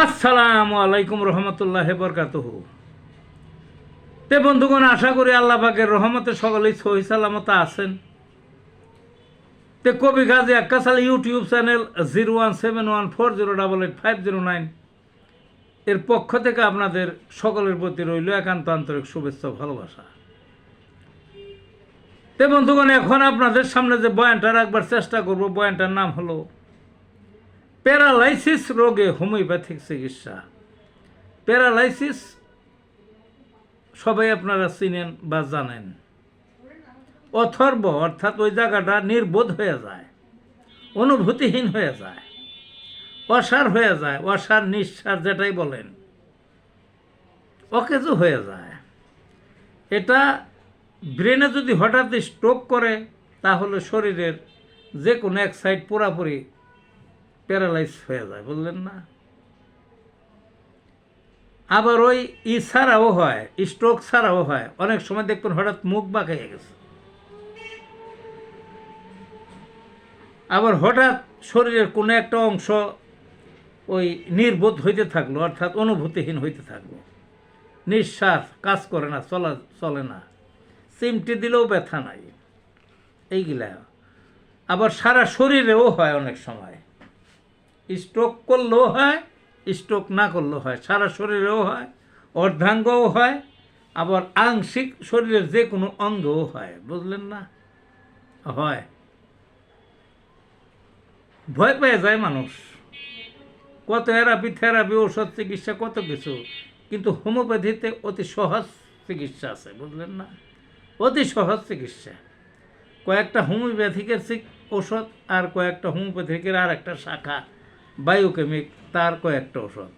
আসসালামু আলাইকুম রহমতুল্লাহ বরকাতুহু। তে বন্ধুগণ, আশা করি আল্লাহ পাকের রহমতে সকলেই সহি সালামত আছেন। তে কবি গাজী আক্কাস আলী ইউটিউব চ্যানেল 017140885009 এর পক্ষ থেকে আপনাদের সকলের প্রতি রইল একান্ত আন্তরিক শুভেচ্ছা ভালোবাসা। তে বন্ধুগণ, এখন আপনাদের সামনে যে বয়ানটা রাখবার চেষ্টা করব, বয়ানটার নাম হলো প্যারালাইসিস রোগে হোমিওপ্যাথিক চিকিৎসা। প্যারালাইসিস সবাই আপনারা চিনেন বা জানেন। অথর্ব অর্থাৎ ওই জায়গাটা নির্বোধ হয়ে যায়, অনুভূতিহীন হয়ে যায়, অসার হয়ে যায়, অসার নিঃসার যেটাই বলেন, অকেজো হয়ে যায়। এটা ব্রেনে যদি হঠাৎ স্ট্রোক করে তাহলে শরীরের যে কোনো এক সাইড পুরাপুরি প্যারালাইজ হয়ে যায়, বুঝলেন না? আবার ওই ছাড়াও হয়, স্ট্রোক ছাড়াও হয়। অনেক সময় দেখবেন হঠাৎ মুখ বাঁকিয়ে গেছে, আবার হঠাৎ শরীরের কোনো একটা অংশ ওই নির্বোধ হইতে থাকলো, অর্থাৎ অনুভূতিহীন হইতে থাকলো, নিঃশ্বাস কাজ করে না, চলে না, চিমটি দিলেও ব্যথা নাই, এইগুলা। আবার সারা শরীরেও হয়, অনেক সময় স্ট্রোক করলেও হয়, স্ট্রোক না করলেও হয়, সারা শরীরেও হয়, অর্ধাঙ্গও হয়, আবার আংশিক শরীরের যে কোনো অঙ্গও হয়, বুঝলেন না? হয়। ভয় পেয়ে যায় মানুষ, কত থেরাপি, ঔষধ চিকিৎসা, কত কিছু, কিন্তু হোমিওপ্যাথিতে অতি সহজ চিকিৎসা আছে, বুঝলেন না? অতি সহজ চিকিৎসা। কয়েকটা হোমিওপ্যাথিকের ঔষধ আর কয়েকটা হোমিওপ্যাথিকের আর একটা শাখা বায়োকেমিক, তার কয়েকটা ওষুধ।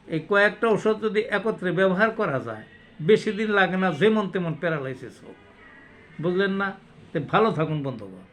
এই কয়েকটা ওষুধ যদি একত্রে ব্যবহার করা যায়, বেশি দিন লাগে না যেমন তেমন প্যারালাইসিস হোক, বুঝলেন না? ভালো থাকুন বন্ধুগণ।